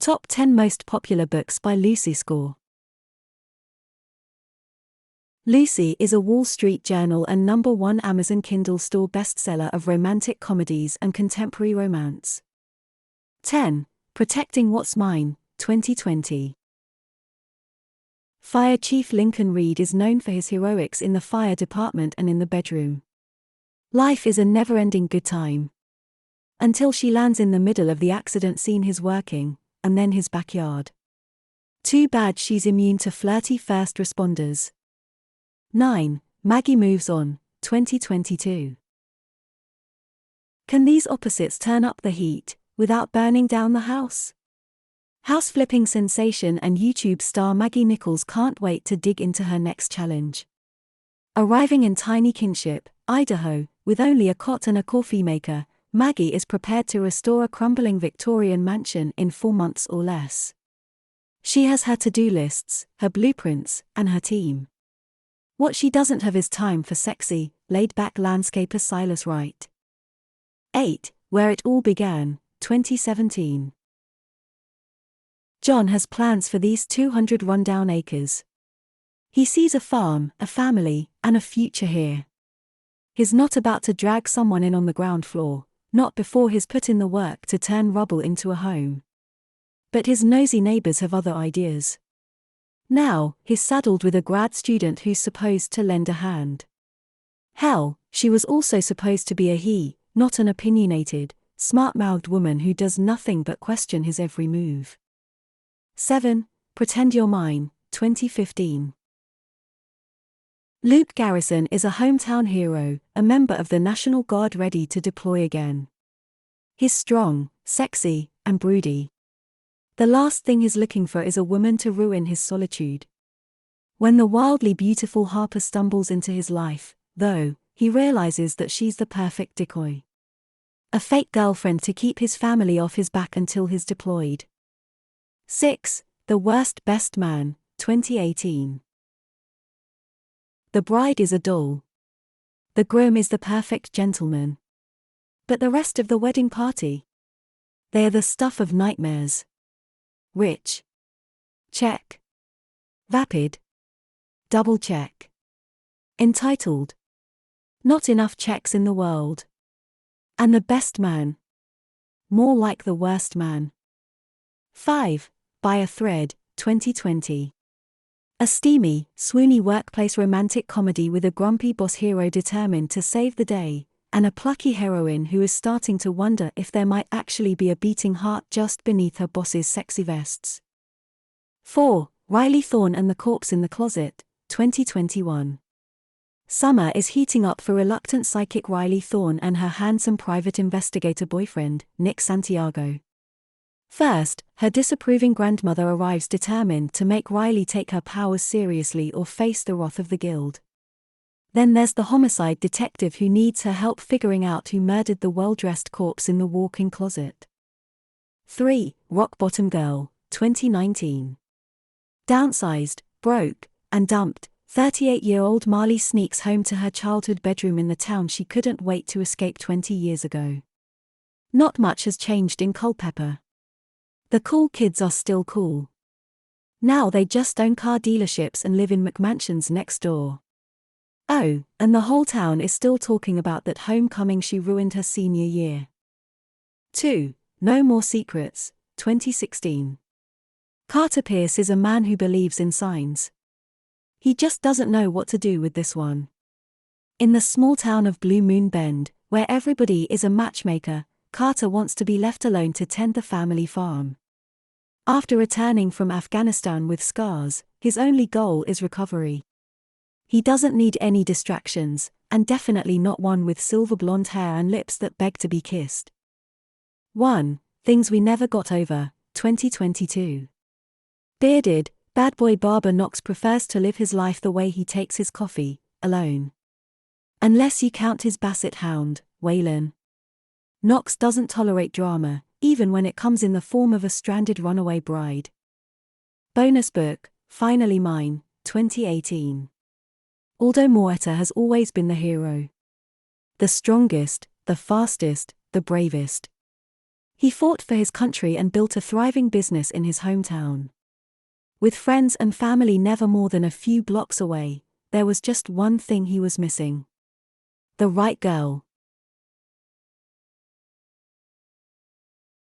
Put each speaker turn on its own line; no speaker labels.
Top 10 Most Popular Books by Lucy Score. Lucy is a Wall Street Journal and #1 Amazon Kindle store bestseller of romantic comedies and contemporary romance. 10. Protecting What's Mine, 2020. Fire Chief Lincoln Reed is known for his heroics in the fire department and in the bedroom. Life is a never-ending good time. Until she lands in the middle of the accident scene he's working, and then his backyard. Too bad she's immune to flirty first responders. 9. Maggie Moves On, 2022. Can these opposites turn up the heat, without burning down the house? House-flipping sensation and YouTube star Maggie Nichols can't wait to dig into her next challenge. Arriving in tiny Kinship, Idaho, with only a cot and a coffee maker, Maggie is prepared to restore a crumbling Victorian mansion in 4 months or less. She has her to-do lists, her blueprints, and her team. What she doesn't have is time for sexy, laid-back landscaper Silas Wright. 8. Where It All Began, 2017. John has plans for these 200 rundown acres. He sees a farm, a family, and a future here. He's not about to drag someone in on the ground floor, not before he's put in the work to turn rubble into a home. But his nosy neighbors have other ideas. Now, he's saddled with a grad student who's supposed to lend a hand. Hell, she was also supposed to be a he, not an opinionated, smart-mouthed woman who does nothing but question his every move. 7. Pretend You're Mine, 2015. Luke Garrison is a hometown hero, a member of the National Guard ready to deploy again. He's strong, sexy, and broody. The last thing he's looking for is a woman to ruin his solitude. When the wildly beautiful Harper stumbles into his life, though, he realizes that she's the perfect decoy. A fake girlfriend to keep his family off his back until he's deployed. 6. The Worst Best Man, 2018. The bride is a doll. The groom is the perfect gentleman. But the rest of the wedding party? They are the stuff of nightmares. Rich. Check. Vapid. Double check. Entitled. Not enough checks in the world. And the best man. More like the worst man. 5. By a Thread, 2020. A steamy, swoony workplace romantic comedy with a grumpy boss hero determined to save the day, and a plucky heroine who is starting to wonder if there might actually be a beating heart just beneath her boss's sexy vests. 4. Riley Thorn and the Corpse in the Closet, 2021. Summer is heating up for reluctant psychic Riley Thorn and her handsome private investigator boyfriend, Nick Santiago. First, her disapproving grandmother arrives determined to make Riley take her powers seriously or face the wrath of the guild. Then there's the homicide detective who needs her help figuring out who murdered the well-dressed corpse in the walk-in closet. 3. Rock Bottom Girl, 2019. Downsized, broke, and dumped, 38-year-old Marley sneaks home to her childhood bedroom in the town she couldn't wait to escape 20 years ago. Not much has changed in Culpeper. The cool kids are still cool. Now they just own car dealerships and live in McMansions next door. Oh, and the whole town is still talking about that homecoming she ruined her senior year. 2. No More Secrets, 2016. Carter Pierce is a man who believes in signs. He just doesn't know what to do with this one. In the small town of Blue Moon Bend, where everybody is a matchmaker, Carter wants to be left alone to tend the family farm. After returning from Afghanistan with scars, his only goal is recovery. He doesn't need any distractions, and definitely not one with silver blonde hair and lips that beg to be kissed. 1. Things We Never Got Over, 2022. Bearded, bad boy barber Knox prefers to live his life the way he takes his coffee, alone. Unless you count his basset hound, Waylon. Knox doesn't tolerate drama, even when it comes in the form of a stranded runaway bride. Bonus book, Finally Mine, 2018. Aldo Moeta has always been the hero. The strongest, the fastest, the bravest. He fought for his country and built a thriving business in his hometown. With friends and family never more than a few blocks away, there was just one thing he was missing: the right girl.